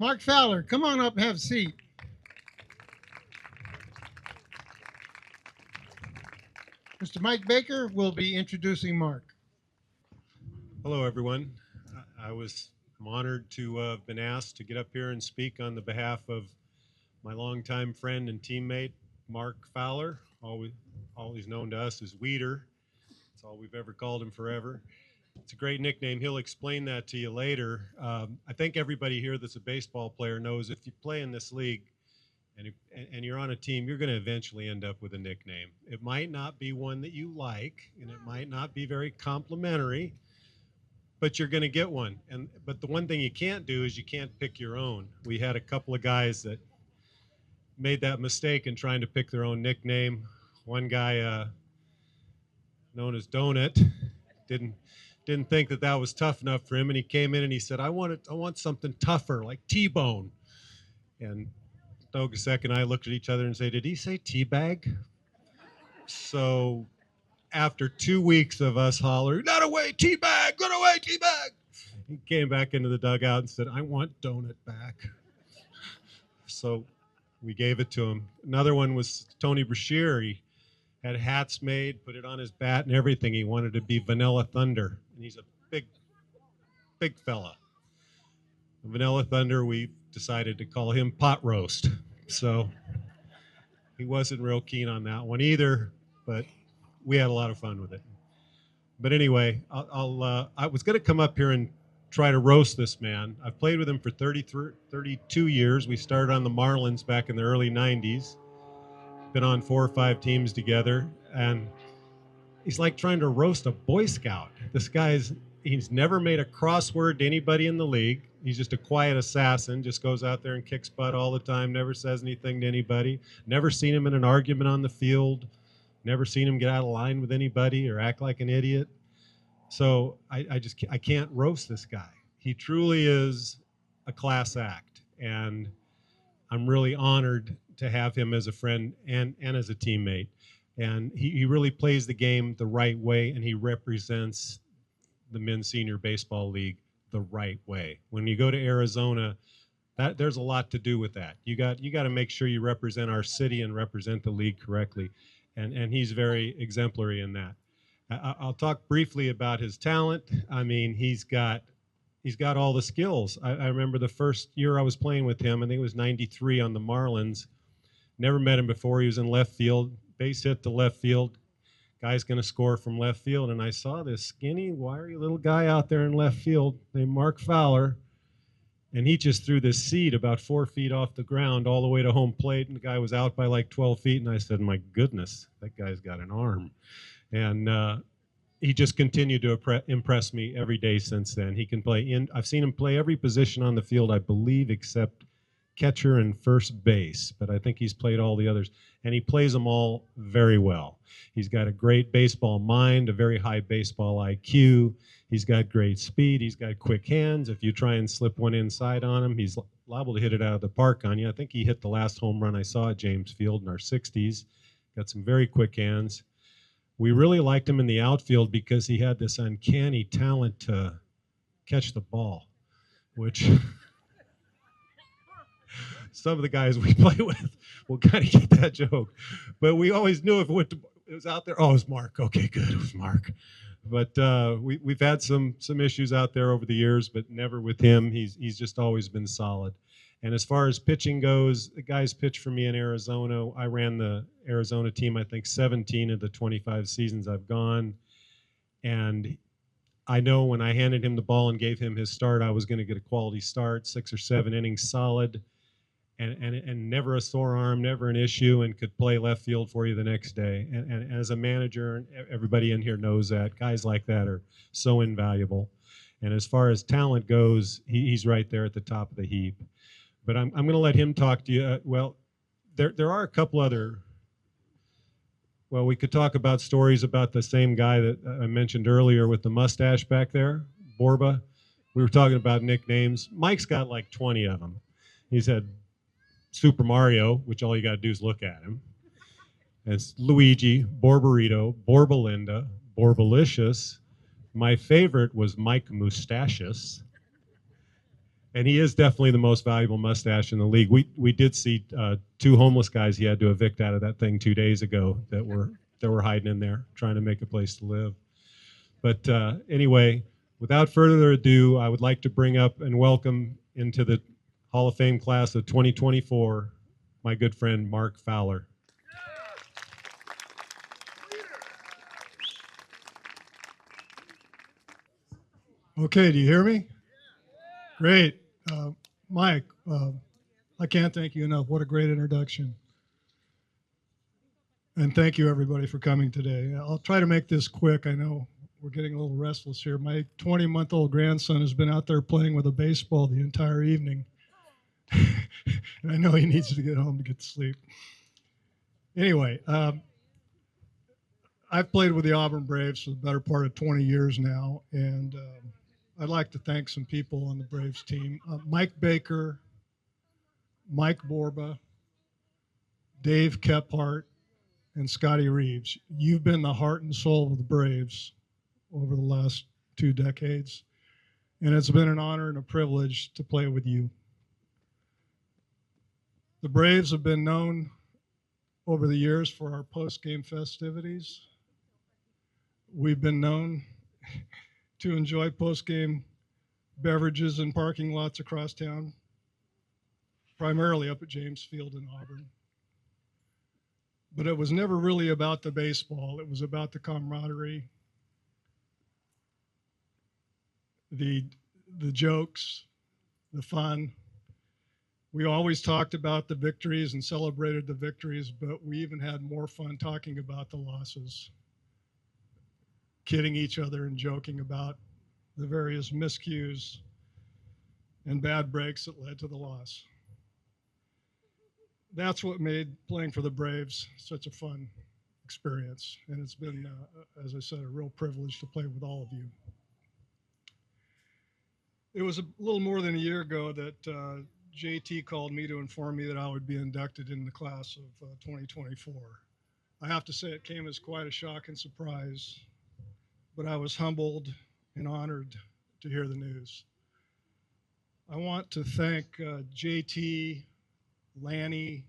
Mark Fowler, come on up and have a seat. Mr. Mike Baker will be introducing Mark. Hello, everyone. I'm honored to have been asked to get up here and speak on the behalf of my longtime friend and teammate, Mark Fowler, always known to us as Weeder. That's all we've ever called him forever. It's a great nickname. He'll explain that to you later. I think everybody here that's a baseball player knows if you play in this league and you're on a team, you're going to eventually end up with a nickname. It might not be one that you like, and it might not be very complimentary, but you're going to get one. But the one thing you can't do is you can't pick your own. We had a couple of guys that made that mistake in trying to pick their own nickname. One guy known as Donut didn't think that was tough enough for him, and he came in and he said, I want something tougher, like T-bone. And Dogasek and I looked at each other and said, did he say teabag? So after 2 weeks of us hollering, not away, teabag, get away, teabag, he came back into the dugout and said, I want Donut back. So we gave it to him. Another one was Tony Brashear. He had hats made, put it on his bat and everything. He wanted to be Vanilla Thunder, and he's a big fella. Vanilla Thunder, we decided to call him Pot Roast. So he wasn't real keen on that one either, but we had a lot of fun with it. But anyway, I was going to come up here and try to roast this man. I've played with him for 32 years. We started on the Marlins back in the early 90s. Been on 4 or 5 teams together, and he's like trying to roast a Boy Scout. He's never made a crossword to anybody in the league. He's just a quiet assassin, just goes out there and kicks butt all the time, never says anything to anybody. Never seen him in an argument on the field. Never seen him get out of line with anybody or act like an idiot. So I can't roast this guy. He truly is a class act, and I'm really honored to have him as a friend and as a teammate. And he really plays the game the right way, and he represents the men's senior baseball league the right way. When you go to Arizona, there's a lot to do with that. You got to make sure you represent our city and represent the league correctly. And he's very exemplary in that. I'll talk briefly about his talent. I mean, he's got all the skills. I remember the first year I was playing with him, I think it was 93 on the Marlins. Never met him before. He was in left field, base hit to left field. Guy's going to score from left field, and I saw this skinny, wiry little guy out there in left field named Mark Fowler, and he just threw this seed about 4 feet off the ground all the way to home plate, and the guy was out by like 12 feet, and I said, my goodness, that guy's got an arm. And he just continued to impress me every day since then. He can play I've seen him play every position on the field, I believe, except catcher and first base, but I think he's played all the others, and he plays them all very well. He's got a great baseball mind, a very high baseball IQ. He's got great speed. He's got quick hands. If you try and slip one inside on him, he's liable to hit it out of the park on you. I think he hit the last home run I saw at James Field in our 60s. Got some very quick hands. We really liked him in the outfield because he had this uncanny talent to catch the ball, which some of the guys we play with will kind of get that joke. But we always knew if it was out there, oh, it was Mark. Okay, good, it was Mark. But we've had some issues out there over the years, but never with him. He's just always been solid. And as far as pitching goes, the guys pitched for me in Arizona. I ran the Arizona team, I think, 17 of the 25 seasons I've gone. And I know when I handed him the ball and gave him his start, I was going to get a quality start, 6 or 7 innings solid, and never a sore arm, never an issue, and could play left field for you the next day. And as a manager, everybody in here knows that. Guys like that are so invaluable. And as far as talent goes, he's right there at the top of the heap. But I'm going to let him talk to you. Well, there are a couple other. Well, we could talk about stories about the same guy that I mentioned earlier with the mustache back there, Borba. We were talking about nicknames. Mike's got like 20 of them. He's had Super Mario, which all you got to do is look at him. It's Luigi, Borborito, Borbalinda, Borbalicious. My favorite was Mike Mustachious. And he is definitely the most valuable mustache in the league. We did see two homeless guys he had to evict out of that thing 2 days ago that were hiding in there trying to make a place to live. But anyway, without further ado, I would like to bring up and welcome into the Hall of Fame class of 2024 my good friend Mark Fowler. Okay, do you hear me? Great. Mike, I can't thank you enough. What a great introduction. And thank you, everybody, for coming today. I'll try to make this quick. I know we're getting a little restless here. My 20-month-old grandson has been out there playing with a baseball the entire evening. And I know he needs to get home to get to sleep. Anyway, I've played with the Auburn Braves for the better part of 20 years now, and I'd like to thank some people on the Braves team. Mike Baker, Mike Borba, Dave Kephart, and Scotty Reeves. You've been the heart and soul of the Braves over the last 2 decades, and it's been an honor and a privilege to play with you. The Braves have been known over the years for our post-game festivities. We've been known to enjoy post-game beverages in parking lots across town, primarily up at James Field in Auburn. But it was never really about the baseball. It was about the camaraderie, the jokes, the fun. We always talked about the victories and celebrated the victories, but we even had more fun talking about the losses, kidding each other and joking about the various miscues and bad breaks that led to the loss. That's what made playing for the Braves such a fun experience. And it's been, as I said, a real privilege to play with all of you. It was a little more than a year ago that JT called me to inform me that I would be inducted in the class of 2024. I have to say it came as quite a shock and surprise, but I was humbled and honored to hear the news. I want to thank JT, Lanny,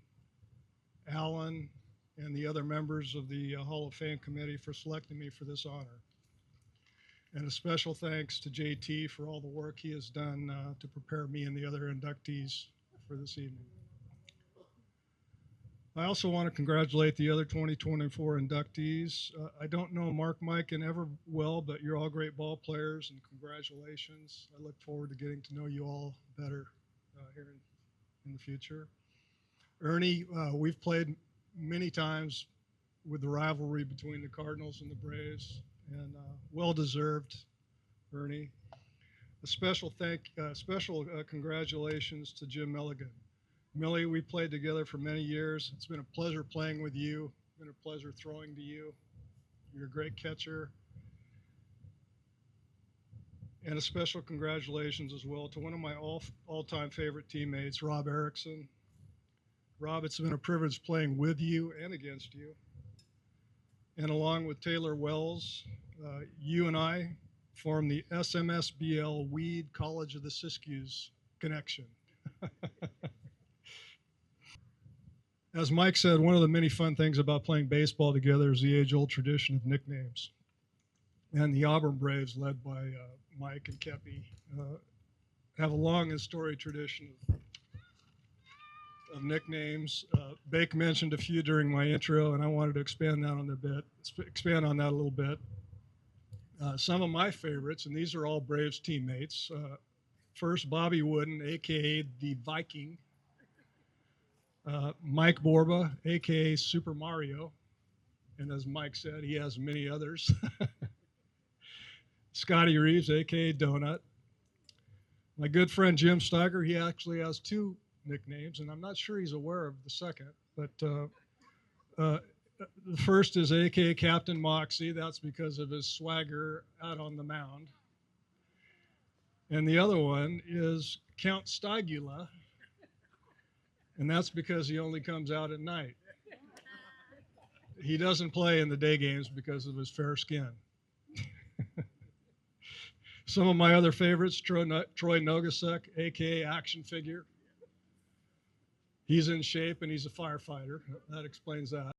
Alan, and the other members of the Hall of Fame committee for selecting me for this honor. And a special thanks to JT for all the work he has done to prepare me and the other inductees for this evening. I also want to congratulate the other 2024 inductees. I don't know Mark, Mike, and Ever well, but you're all great ball players, and congratulations. I look forward to getting to know you all better here in the future. Ernie, we've played many times with the rivalry between the Cardinals and the Braves, and well-deserved, Ernie. A special congratulations to Jim Milligan. Millie, we played together for many years. It's been a pleasure playing with you. It's been a pleasure throwing to you. You're a great catcher. And a special congratulations as well to one of my all-time favorite teammates, Rob Erickson. Rob, it's been a privilege playing with you and against you. And along with Taylor Wells, you and I formed the SMSBL Weed College of the Siskiyous connection. As Mike said, one of the many fun things about playing baseball together is the age-old tradition of nicknames. And the Auburn Braves, led by Mike and Kepi, have a long and storied tradition of nicknames. Bake mentioned a few during my intro, and I wanted to expand on that a little bit. Some of my favorites, and these are all Braves teammates. First, Bobby Wooden, aka the Viking. Mike Borba, aka Super Mario, and as Mike said, he has many others. Scotty Reeves, aka Donut. My good friend Jim Steiger, he actually has 2 nicknames, and I'm not sure he's aware of the second, but the first is aka Captain Moxie. That's because of his swagger out on the mound. And the other one is Count Stigula, and that's because he only comes out at night. He doesn't play in the day games because of his fair skin. Some of my other favorites, Troy Nogasek, aka Action Figure. He's in shape and he's a firefighter. That explains that.